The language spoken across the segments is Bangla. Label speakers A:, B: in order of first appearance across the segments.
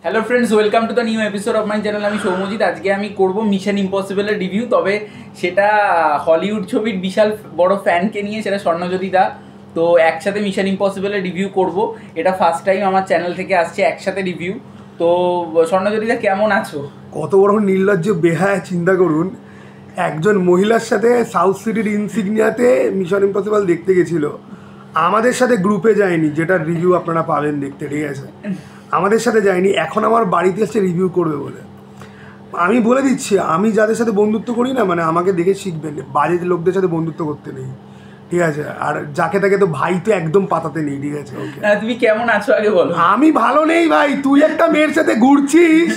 A: Hello friends, welcome to the new episode of my channel. আমি সৌম্যজিৎ। আজকে আমি করব মিশন ইম্পসিবলের রিভিউ, তবে সেটা হলিউড ছবির বিশাল বড় ফ্যানকে নিয়ে, সেটা স্বর্ণজ্যোতি দা। তো একসাথে মিশন ইম্পসিবলের রিভিউ করব। এটা ফার্স্ট টাইম আমার চ্যানেল থেকে আসছে একসাথে রিভিউ। তো স্বর্ণজ্যোতি দা, কেমন আছো?
B: কত বড় নির্লজ্জ বেহায়া, চিন্তা করুন। একজন মহিলার সাথে সাউথ সিটির ইনসিগনিয়াতে মিশন ইম্পসিবল দেখতে গেছিল, আমাদের সাথে গ্রুপে যায়নি, যেটার রিভিউ আপনারা পাবেন দেখতে, ঠিক আছে? আমাদের সাথে যায়নি, এখন আমার বাড়িতে এসে রিভিউ করবে বলে। আমি বলে দিচ্ছি, আমি যাদের সাথে বন্ধুত্ব করি না, মানে আমাকে দেখে শিখবেন, বাজে লোকদের সাথে বন্ধুত্ব করতে নেই, ঠিক আছে? আর যাকে তাকে তো ভাই তো একদম পাতাতে নেই, ঠিক আছে? ওকে,
A: তুমি কেমন আছো আগে বলো।
B: আমি ভালো নেই ভাই, তুই একটা মেয়ের সাথে ঘুরছিস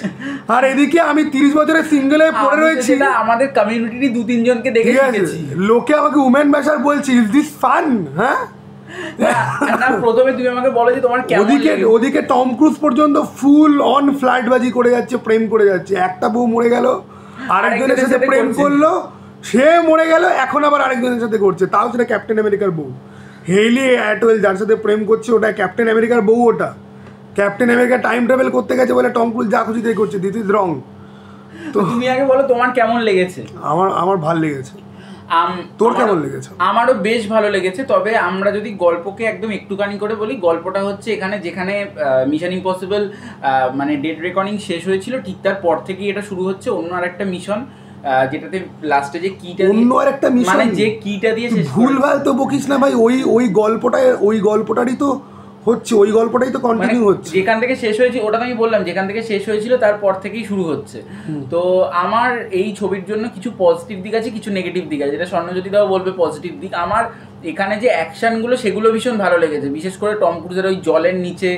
B: আর এদিকে আমি 30 বছরের সিঙ্গেলে পড়ে রয়েছি।
A: আমাদের কমিউনিটিরই 2-3 জনকে দেখে শিখেছি।
B: লোকে আমাকে উমেন ব্যাশার বলছে, ইজ দিস ফান? হ্যাঁ,
A: না, প্রথমে তুমি আমাকে বলো যে তোমার কেমন লাগে।
B: ওদিকে টম ক্রুজ পর্যন্ত ফুল অন ফ্ল্যাটবাজি করে যাচ্ছে, প্রেম করে যাচ্ছে। একটা বউ মরে গেল, আরেকজনের সাথে প্রেম করলো, সে মরে গেল, এখন আবার আরেকজনের সাথে করছে, তাও সেটা ক্যাপ্টেন আমেরিকার বউ। হেইলি অ্যাটওয়েল যার সাথে প্রেম করছে, ওটা ক্যাপ্টেন আমেরিকার বউ। ওটা ক্যাপ্টেন আমেরিকা টাইম ট্রাভেল করতে গেছে বলে টম ক্রুজ যা খুশি তাই করছে। This is wrong.
A: তো তুমি আগে বলো তোমার কেমন লেগেছে।
B: আমার ভালো লেগেছে। তোর কেমন লেগেছে?
A: আমারও বেশ ভালো লেগেছে। তবে আমরা যদি গল্পকে একদম একটুখানি করে বলি, গল্পটা হচ্ছে যেখানে মিশন ইম্পসিবল মানে ডেড রেকর্ডিং শেষ হয়েছিল, ঠিক তার পর থেকেই এটা শুরু হচ্ছে অন্য আরেকটা মিশন, যেটাতে লাস্টে যে কিটা,
B: অন্য আরেকটা মিশন,
A: মানে যে কিটা দিয়ে শেষ।
B: ভুলভাল তো বকিস না ভাই, ওই গল্পটারই তো হচ্ছে, ওই গল্পটাই তো কন্টিনিউ হচ্ছে।
A: যেখান থেকে শেষ হয়েছে, ওটা তো আমি বললাম, যেখান থেকে শেষ হয়েছিল তারপর থেকেই শুরু হচ্ছে। তো আমার এই ছবির জন্য কিছু পজিটিভ দিক আছে, কিছু নেগেটিভ দিক আছে, যেটা স্বর্ণজ্যোতি দাও বলবে পজিটিভ দিক। আমার এখানে যে অ্যাকশনগুলো, সেগুলো ভীষণ ভালো লেগেছে। বিশেষ করে টম ক্রুজের ওই জলের নিচে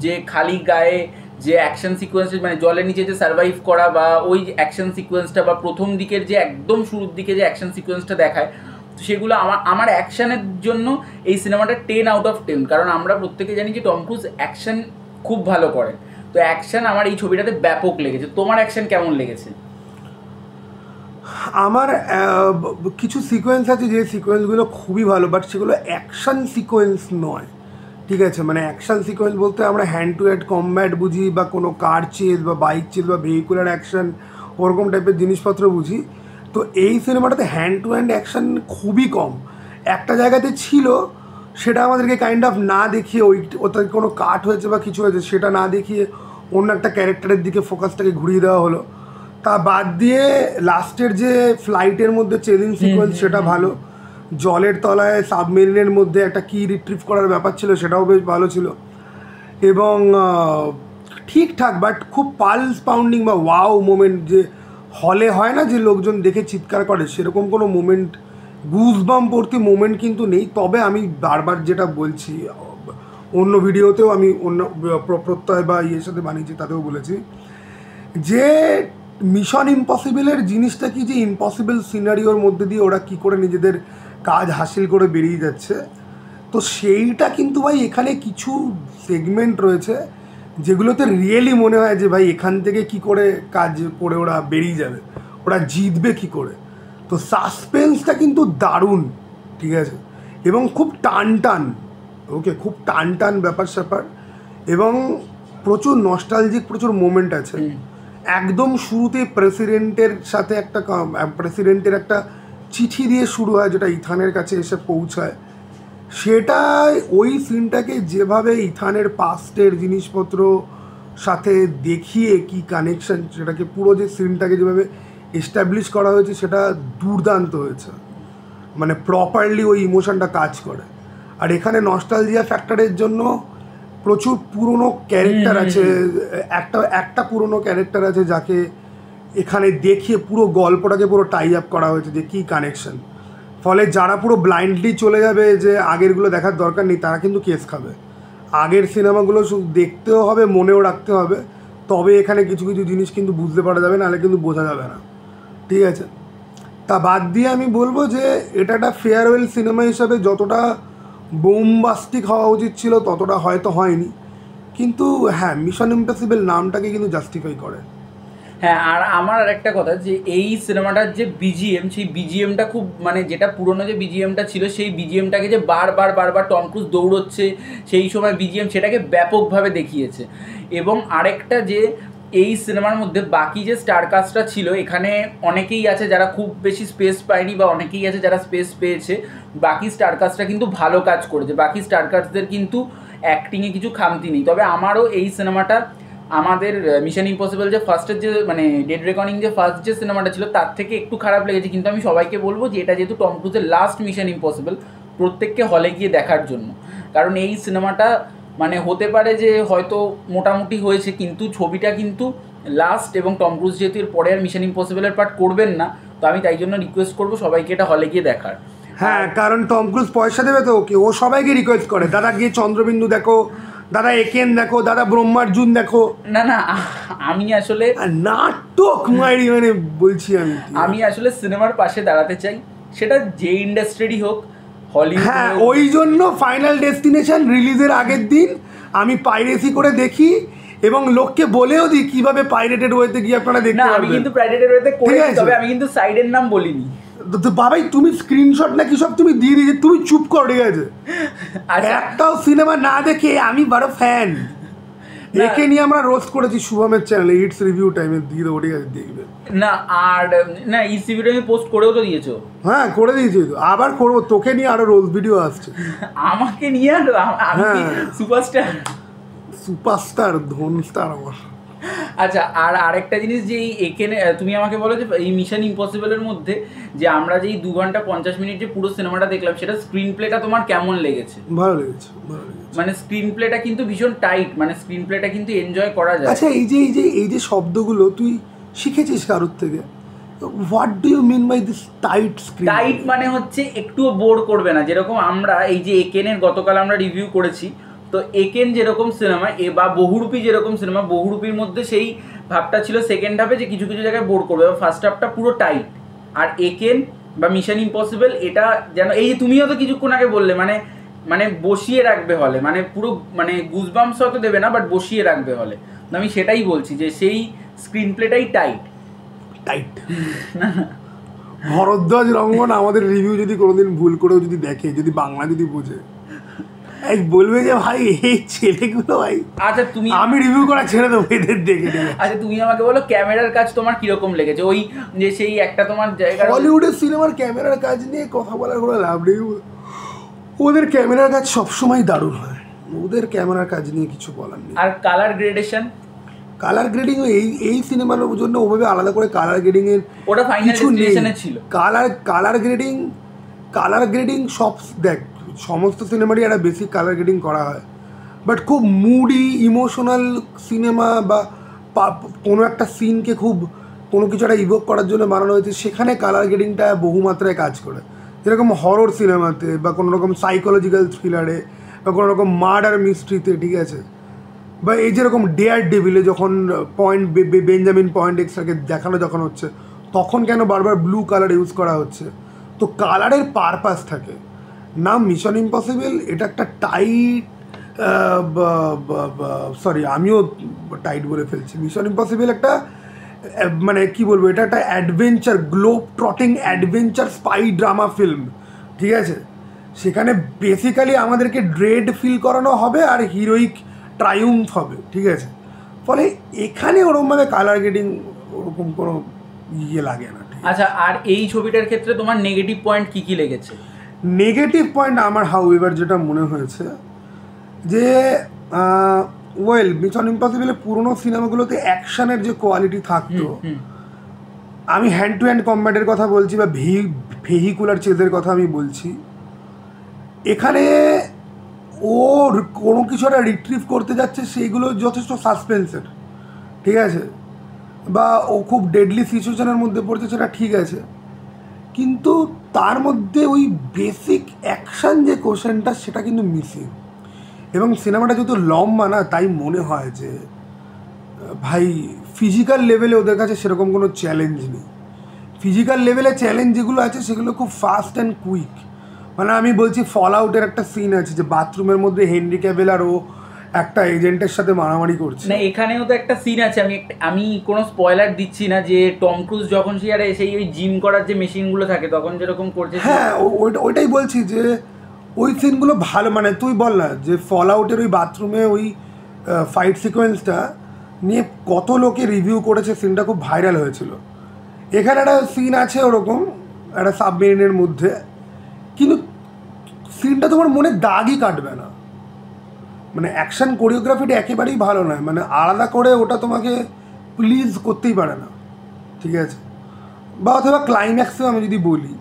A: যে খালি গায়ে যে অ্যাকশন সিকোয়েন্স, মানে জলের নিচে যে সার্ভাইভ করা, বা ওই অ্যাকশন সিকোয়েন্সটা, বা প্রথম দিকের যে একদম শুরুর দিকে যে অ্যাকশন সিকোয়েন্সটা দেখায়, তো সেগুলো আমার অ্যাকশানের জন্য এই সিনেমাটা 10 আউট অফ 10। কারণ আমরা প্রত্যেকে জানি যে টম ক্রুজ অ্যাকশন খুব ভালো করে। তো অ্যাকশন আমার এই ছবিটাতে ব্যাপক লেগেছে। তোমার অ্যাকশন কেমন লেগেছে?
B: আমার কিছু সিকোয়েন্স আছে যে সিকোয়েন্সগুলো খুবই ভালো, বাট সেগুলো অ্যাকশন সিকোয়েন্স নয়, ঠিক আছে? মানে অ্যাকশন সিকোয়েন্স বলতে আমরা হ্যান্ড টু হ্যান্ড কম্ব্যাট বুঝি, বা কোনো কার চেজ বা বাইক চেজ বা ভেহিকুলার অ্যাকশন, ওরকম টাইপের জিনিসপত্র বুঝি। তো এই সিনেমাটাতে হ্যান্ড টু হ্যান্ড অ্যাকশন খুবই কম। একটা জায়গাতে ছিল, সেটা আমাদেরকে কাইন্ড অফ না দেখিয়ে, ওটা কোনো কাট হয়েছে বা কিছু হয়েছে সেটা না দেখিয়ে অন্য একটা ক্যারেক্টারের দিকে ফোকাসটাকে ঘুরিয়ে দেওয়া হলো। তা বাদ দিয়ে লাস্টের যে ফ্লাইটের মধ্যে চেজিং সিকোয়েন্স, সেটা ভালো। জলের তলায় সাবমেরিনের মধ্যে একটা কি রিট্রিভ করার ব্যাপার ছিল, সেটাও বেশ ভালো ছিল। এবং ঠিকঠাক, বাট খুব পালস পাউন্ডিং বা ওয়াও মোমেন্ট যে হলে হয় না, যে লোকজন দেখে চিৎকার করে, সেরকম কোনো মোমেন্ট, গুজবাম পড়তি মোমেন্ট কিন্তু নেই। তবে আমি বারবার যেটা বলছি, অন্য ভিডিওতেও আমি অন্য প্রত্যয় বা ইয়ের সাথে বানিয়েছি, তাতেও বলেছি যে মিশন ইম্পসিবলের জিনিসটা কি, যে ইম্পসিবল সিনারিওর মধ্যে দিয়ে ওরা কী করে নিজেদের কাজ হাসিল করে বেরিয়ে যাচ্ছে। তো সেইটা কিন্তু ভাই এখানে কিছু সেগমেন্ট রয়েছে যেগুলোতে রিয়েলি মনে হয় যে ভাই এখান থেকে কি করে কাজ করে ওরা বেরিয়ে যাবে, ওরা জিতবে কি করে। তো সাসপেন্সটা কিন্তু দারুণ, ঠিক আছে? এবং খুব টান, ওকে, খুব টান ব্যাপার স্যাপার, এবং প্রচুর নস্টালজিক প্রচুর মোমেন্ট আছে। একদম শুরুতে প্রেসিডেন্টের একটা চিঠি দিয়ে শুরু হয়, যেটা ইথানের কাছে এসে পৌঁছায়। সেটা ওই সিনটাকে যেভাবে ইথানের পাস্টের জিনিসপত্র সাথে দেখিয়ে কি কানেকশন, সেটাকে পুরো যে সিনটাকে যেভাবে এস্টাবলিশ করা হয়েছে, সেটা দুর্দান্ত হয়েছে। মানে প্রপারলি ওই ইমোশনটা কাজ করে। আর এখানে নস্টালজিয়া ফ্যাক্টরের জন্য প্রচুর পুরনো ক্যারেক্টার আছে। একটা পুরনো ক্যারেক্টার আছে যাকে এখানে দেখিয়ে পুরো গল্পটাকে পুরো টাই আপ করা হয়েছে, যে কী কানেকশন। ফলে যারা পুরো ব্লাইন্ডলি চলে যাবে যে আগেরগুলো দেখার দরকার নেই, তারা কিন্তু কেস খাবে। আগের সিনেমাগুলো শুধু দেখতেও হবে, মনেও রাখতে হবে, তবে এখানে কিছু কিছু জিনিস কিন্তু বুঝতে পারা যাবে, নাহলে কিন্তু বোঝা যাবে না, ঠিক আছে? তা বাদ দিয়ে আমি বলবো যে এটা একটা ফেয়ারওয়েল সিনেমা হিসাবে যতটা বোমবাস্টিক হওয়া উচিত ছিল ততটা হয়তো হয়নি, কিন্তু হ্যাঁ, মিশন ইম্পসিবল নামটাকে কিন্তু জাস্টিফাই করে।
A: হ্যাঁ, আর আমার আরেকটা কথা যে এই সিনেমাটার যে বিজিএম, সেই বিজিএমটা খুব মানে যেটা পুরনো যে বিজিএমটা ছিল সেই বিজিএমটাকে যে বারবার টম ক্রুজ দৌড়চ্ছে সেই সময় বিজিএম, সেটাকে ব্যাপকভাবে দেখিয়েছে। এবং আরেকটা যে এই সিনেমার মধ্যে বাকি যে স্টার কাস্টটা ছিল, এখানে অনেকেই আছে যারা খুব বেশি স্পেস পায়নি বা অনেকেই আছে যারা স্পেস পেয়েছে। বাকি স্টার কাস্টটা কিন্তু ভালো কাজ করেছে, বাকি স্টার কাস্টদের কিন্তু অ্যাক্টিংয়ে কিছু খামতি নেই। তবে আমারও এই সিনেমাটা আমাদের মিশন ইম্পসিবল যে ফার্স্টের যে মানে ডেড রেকর্ডিং যে ফার্স্ট যে সিনেমাটা ছিল তার থেকে একটু খারাপ লেগেছে। কিন্তু আমি সবাইকে বলবো যে এটা যেহেতু টম ক্রুজের লাস্ট মিশন ইম্পসিবল, প্রত্যেককে হলে গিয়ে দেখার জন্য। কারণ এই সিনেমাটা মানে হতে পারে যে হয়তো মোটামুটি হয়েছে, কিন্তু ছবিটা কিন্তু লাস্ট, এবং টম ক্রুজ যেহেতু এর পরে আর মিশন ইম্পসিবলের পার্ট করবেন না, তো আমি তাই জন্য রিকোয়েস্ট করবো সবাইকে এটা হলে গিয়ে দেখার।
B: হ্যাঁ, কারণ টম ক্রুজ পয়সা দেবে তো ওকে, ও সবাইকে রিকোয়েস্ট করে, দাদা গিয়ে চন্দ্রবিন্দু দেখো, দাদা একেন দেখো, দাদা ব্রহ্মার্জুন দেখো।
A: না আমি আসলে
B: নাটক মাইরি মানে বলছি
A: আমি আসলে সিনেমার পাশে দাঁড়াতে চাই, সেটা যে ইন্ডাস্ট্রিরই হোক, হলিউড।
B: হ্যাঁ, ওই জন্য ফাইনাল ডেস্টিনেশন রিলিজের আগের দিন আমি পাইরেসি করে দেখি এবং লোককে বলেও দিই কিভাবে পাইরেটেড ওয়েতে গিয়ে আপনারা দেখতে পারবেন।
A: আমি কিন্তু পাইরেটেড ওয়েতে করেছি, তবে আমি কিন্তু সাইডের নাম বলিনি।
B: তো বাবাই তুমি স্ক্রিনশট নাকি সব তুমি দিয়ে দিয়েছে, তুমি চুপ করো, ঠিক আছে? একটাও সিনেমা না দেখে আমি বড় ফ্যান। একে নিয়ে আমরা রোস্ট করেছি শুভমের চ্যানেলে, ইটস রিভিউ টাইমে দিয়ে দেবো, ঠিক আছে? দেখবে
A: না, আর না ইটস রিভিউটা আমি পোস্ট করেও তো দিয়েছো।
B: হ্যাঁ, করে দিয়েছি তো, আবার করবো, তোকে নিয়ে আরো রোস্ট ভিডিও আসছে।
A: আমাকে নিয়ে আরো? আমি
B: সুপারস্টার ধনস্টার আমার।
A: আচ্ছা, আর আরেকটা জিনিস যে এখানে তুমি আমাকে বলো যে এই মিশন ইম্পসিবলের মধ্যে যে আমরা যে 2 ঘন্টা 50 মিনিট যে পুরো সিনেমাটা দেখলাম, সেটা স্ক্রিন প্লেটা তোমার কেমন লেগেছে?
B: ভালো লেগেছে।
A: মানে স্ক্রিন প্লেটা কিন্তু ভীষণ টাইট, মানে স্ক্রিন প্লেটা কিন্তু এনজয় করা যায়।
B: আচ্ছা, এই যে শব্দগুলো তুই শিখেছিস কারোর থেকে? What do you mean by this tight screen?
A: Tight মানে হচ্ছে একটুও বোর করবে না। যেরকম আমরা এই যে একেনের গতকাল আমরা রিভিউ করেছি, তো একেন যেরকম সিনেমা বা বহুরূপী যেরকম সিনেমা, বহুরূপীর মধ্যে সেই ভাবটা ছিল সেকেন্ড হাফে যে কিছু কিছু জায়গায় বোর করবে, ফার্স্ট হাফটা পুরো টাইট। আর একেন বা মিশন ইম্পসিবল এটা যেন এই যে তুমিও তো কিছুক্ষণ আগে বললে মানে বসিয়ে রাখবে হলে, মানে পুরো মানে গুজবাম্পস হয়তো দেবে না, বাট বসিয়ে রাখবে হলে। আমি সেটাই বলছি যে সেই স্ক্রিন প্লেটাই টাইট।
B: ভরদ্বাজ রঙ্গন আমাদের রিভিউ যদি কোনোদিন ভুল করেও যদি দেখে, যদি বাংলা যদি বোঝে, বলবে যে ভাই এই ছেলেগুলো ভাই।
A: আচ্ছা, আমি
B: রিভিউ করা ছেড়ে দেবো এদের দেখে।
A: আচ্ছা, তুমি আমাকে বলো ক্যামেরার কাজ তোমার কিরকম লেগেছে? ওই যে সেই একটা তোমার জায়গা,
B: হলিউডের সিনেমার ক্যামেরার কাজ নিয়ে কথা বলার কোনো লাভ নেই। ওদের ক্যামেরার কাজ সবসময় দারুণ হয়, ওদের ক্যামেরার কাজ নিয়ে কিছু বলার নেই।
A: আর কালার গ্রেডেশন,
B: কালার গ্রেডিং এই সিনেমার জন্য ওভাবে আলাদা করে কালার গ্রেডিং এর
A: ওটা ফাইনাল ডেস্টিনেশনে ছিল।
B: কালার গ্রেডিং সব দেখ, সমস্ত সিনেমারই একটা বেসিক কালার গ্রেডিং করা হয়, বাট খুব মুডি ইমোশনাল সিনেমা বা কোনো একটা সিনকে খুব কোনো কিছু একটা ইভোক করার জন্য বানানো হয়েছে, সেখানে কালার গ্রেডিংটা বহুমাত্রায় কাজ করে। যেরকম হরর সিনেমাতে বা কোনো রকম সাইকোলজিক্যাল থ্রিলারে বা কোনো রকম মার্ডার মিস্ট্রিতে, ঠিক আছে? বা এই যেরকম ডেয়ার ডেভিলে যখন বেঞ্জামিন পয়েন্ট এক্সট্রাকে দেখানো যখন হচ্ছে, তখন কেন বারবার ব্লু কালার ইউজ করা হচ্ছে? তো কালারের পারপাস থাকে না। মিশন ইম্পসিবল এটা একটা টাইট, সরি আমিও টাইট বলে ফেলছি, মিশন ইম্পসিবল একটা মানে কি বলবো, এটা একটা adventure, globe trotting adventure spy drama film, ঠিক আছে? সেখানে বেসিক্যালি আমাদেরকে ড্রেড ফিল করানো হবে আর হিরোইক ট্রাইউম্ফ হবে, ঠিক আছে? ফলে এখানে ওরকমভাবে কালার গ্রেডিং ওরকম কোনো ইয়ে লাগে না।
A: আচ্ছা, আর এই ছবিটার ক্ষেত্রে তোমার নেগেটিভ পয়েন্ট কী কী লেগেছে?
B: নেগেটিভ পয়েন্ট আমার হাউএভার যেটা মনে হয়েছে যে মিশন ইম্পসিবলের পুরোনো সিনেমাগুলোতে অ্যাকশনের যে কোয়ালিটি থাকতো, আমি হ্যান্ড টু হ্যান্ড কম্ব্যাটের কথা বলছি বা ভেহিকুলার চেজের কথা আমি বলছি, এখানে ওর কোনো কিছু একটা রিট্রিভ করতে যাচ্ছে, সেইগুলো যথেষ্ট সাসপেন্সের, ঠিক আছে? বা ও খুব ডেডলি সিচুয়েশনের মধ্যে পড়ছে, সেটা ঠিক আছে, কিন্তু তার মধ্যে ওই বেসিক অ্যাকশান যে কোশ্চেনটা সেটা কিন্তু মিসিং। এবং সিনেমাটা যেহেতু লম্বা না, তাই মনে হয় যে ভাই ফিজিক্যাল লেভেলে ওদের কাছে সেরকম কোনো চ্যালেঞ্জ নেই। ফিজিক্যাল লেভেলে চ্যালেঞ্জ যেগুলো আছে সেগুলো খুব ফাস্ট অ্যান্ড কুইক। মানে আমি বলছি ফল আউটের একটা সিন আছে যে বাথরুমের মধ্যে হেনরি ক্যাভিল আর ও একটা এজেন্টের সাথে মারামারি করছে।
A: না এখানেও তো একটা সিন আছে, আমি কোনো স্পয়লার দিচ্ছি না, যে টম ক্রুজ যখন সে আর সেই ওই জিম করার যে মেশিনগুলো থাকে তখন যেরকম করছে।
B: হ্যাঁ ওইটাই বলছি যে ওই সিনগুলো ভালো, মানে তুই বল না যে ফল আউটের ওই বাথরুমে ওই ফাইট সিকোয়েন্সটা নিয়ে কত লোকে রিভিউ করেছে, সিনটা খুব ভাইরাল হয়েছিল। এখানে একটা সিন আছে ওরকম একটা সাবমেরিনের মধ্যে, কিন্তু সিনটা তোমার মনে দাগই কাটবে না, মানে অ্যাকশন কোরিওগ্রাফিটা একেবারেই ভালো নয়, মানে আলাদা করে ওটা তোমাকে প্লিজ করতেই পারে না, ঠিক আছে। বা অথবা ক্লাইম্যাক্সে আমি যদি বলি,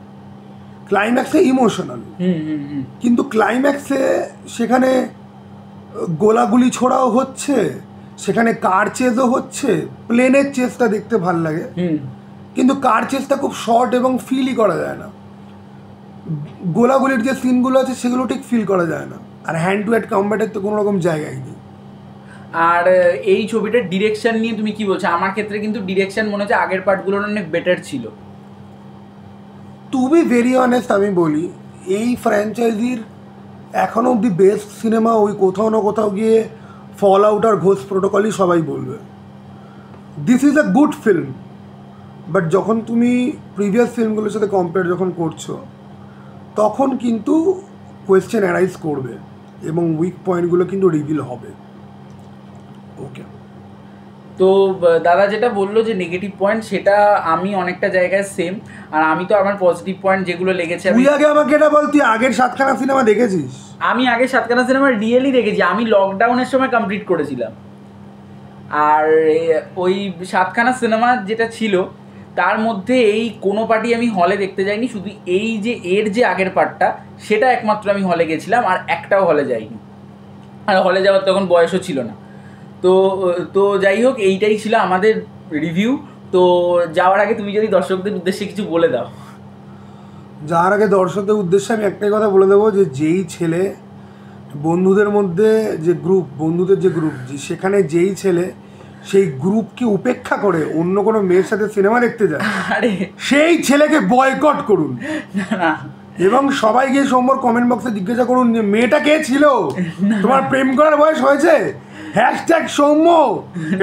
B: ক্লাইম্যাক্সে ইমোশনাল, কিন্তু ক্লাইম্যাক্সে সেখানে গোলাগুলি ছোড়াও হচ্ছে, সেখানে কার চেজও হচ্ছে, প্লেনের চেজটা দেখতে ভাল লাগে, কিন্তু কার চেজটা খুব শর্ট এবং ফিলই করা যায় না। গোলাগুলির যে সিনগুলো আছে সেগুলো ঠিক ফিল করা যায় না, আর হ্যান্ড টু হ্যান্ড কম্ব্যাটের তো কোনো রকম জায়গায় নেই।
A: আর এই ছবিটার ডিরেকশন নিয়ে তুমি কি বলছো? আমার ক্ষেত্রে কিন্তু ডিরেকশন মনে হচ্ছে আগের পার্টগুলোর অনেক বেটার ছিল।
B: টু বি ভেরি অনেস্ট আমি বলি, এই ফ্র্যাঞ্চাইজির এখনও অবধি বেস্ট সিনেমা ওই কোথাও না কোথাও গিয়ে ফল আউট আর ঘোষ প্রোটোকলই সবাই বলবে। This is a good film, but যখন তুমি প্রিভিয়াস ফিল্মগুলোর সাথে কম্পেয়ার যখন করছো তখন কিন্তু কোয়েশ্চেন অ্যারাইজ করবে এবং উইক পয়েন্টগুলো কিন্তু রিভিল হবে। ওকে,
A: তো দাদা যেটা বললো যে নেগেটিভ পয়েন্ট, সেটা আমি অনেকটা জায়গায় সেম। আর আমি তো আমার পজিটিভ পয়েন্ট যেগুলো লেগেছে,
B: তুই আগে আমাকে এটা বল, তুই আগের 7খানা সিনেমা দেখেছিস?
A: আমি আগে 7খানা সিনেমা রিয়েলি দেখেছি, আমি লকডাউনের সময় কমপ্লিট করেছিলাম। আর ওই 7খানা সিনেমা যেটা ছিল তার মধ্যে এই কোনো পার্টি আমি হলে দেখতে যাইনি, শুধু এই যে এর যে আগের পার্টটা সেটা একমাত্র আমি হলে গেছিলাম, আর একটাও হলে যাইনি। আর হলে যাওয়ার তখন বয়সও ছিল না। তো তো যাই হোক, এইটাই ছিল আমাদের রিভিউ। তো যাওয়ার আগে তুমি যদি দর্শকদের উদ্দেশ্যে কিছু বলে দাও।
B: যাওয়ার আগে দর্শকদের উদ্দেশ্যে আমি একটাই কথা বলে দেবো, যে যেই ছেলে বন্ধুদের মধ্যে যে গ্রুপ, বন্ধুদের যে গ্রুপ, যে সেখানে যেই ছেলে সেই গ্রুপকে উপেক্ষা করে অন্য কোনো মেয়ের সাথে সিনেমা দেখতে যায়,
A: আরে
B: সেই ছেলেকে বয়কট করুন।
A: না,
B: এবং সবাই গিয়ে সোমবার কমেন্ট বক্সে জিজ্ঞাসা করুন যে মেয়েটা কে ছিল, তোমার প্রেম করার বয়স হয়েছে, হ্যাশট্যাগ সৌম্য,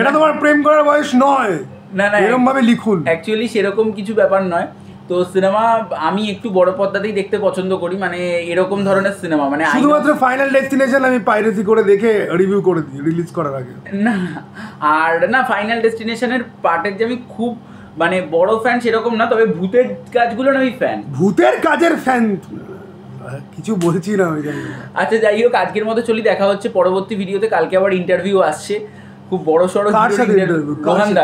B: এটা তোমার প্রেম করার বয়স নয়,
A: না না
B: এরকম ভাবে লিখুন।
A: অ্যাকচুয়ালি সেরকম কিছু ব্যাপার নয়। তো সিনেমা আমি একটু বড় পর্দাতেই দেখতে পছন্দ করি, মানে এরকম ধরনের সিনেমা, মানে
B: শুধুমাত্র ফাইনাল ডেস্টিনেশন আমি পাইরেসি করে দেখে রিভিউ করে দিই রিলিজ করার আগে।
A: না, আর না ফাইনাল ডেস্টিনেশনের পার্টের যে আমি খুব মানে বড় ফ্যান সেরকম না, তবে ভূতের কাজগুলোর আমি ফ্যান।
B: ভূতের কাজের ফ্যান কিছু বলছি না আমি, জানি।
A: আচ্ছা যাই হোক, আজকের মতো চলি, দেখা হচ্ছে পরবর্তী ভিডিওতে। কালকে আবার ইন্টারভিউ আসছে, খুব বড় সড়ো। রোহানদা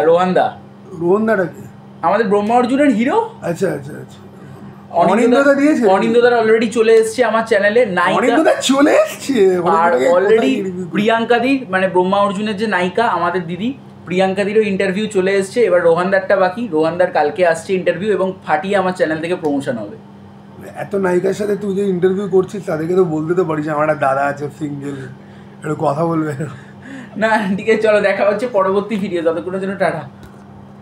B: রোহানদাটাকে
A: আমাদের ব্রহ্মা অর্জুনের হিরো।
B: আচ্ছা আচ্ছা আচ্ছা, অনিন্দদা দিয়েছে।
A: অনিন্দদার অলরেডি চলে এসছে আমার চ্যানেলে,
B: অনিন্দদা চলে এসছে।
A: আর অলরেডি প্রিয়াঙ্কাদির, মানে ব্রহ্মা অর্জুনের যে নায়িকা আমাদের দিদি প্রিয়াঙ্কাদিরও ইন্টারভিউ চলে এসছে। এবার রোহানদারটা বাকি, রোহানদার কালকে আসছে ইন্টারভিউ, এবং ফাটিয়ে আমার চ্যানেল থেকে প্রমোশন হবে।
B: এত নায়িকার সাথে তুই যে ইন্টারভিউ করছিস তাদেরকে তো বলতে তো পারিস আমার একটা দাদা আছে সিঙ্গেল, একটু কথা বলবে।
A: না ঠিক আছে, চলো দেখা হচ্ছে পরবর্তী ভিডিও, ততক্ষণের জন্য টাটা।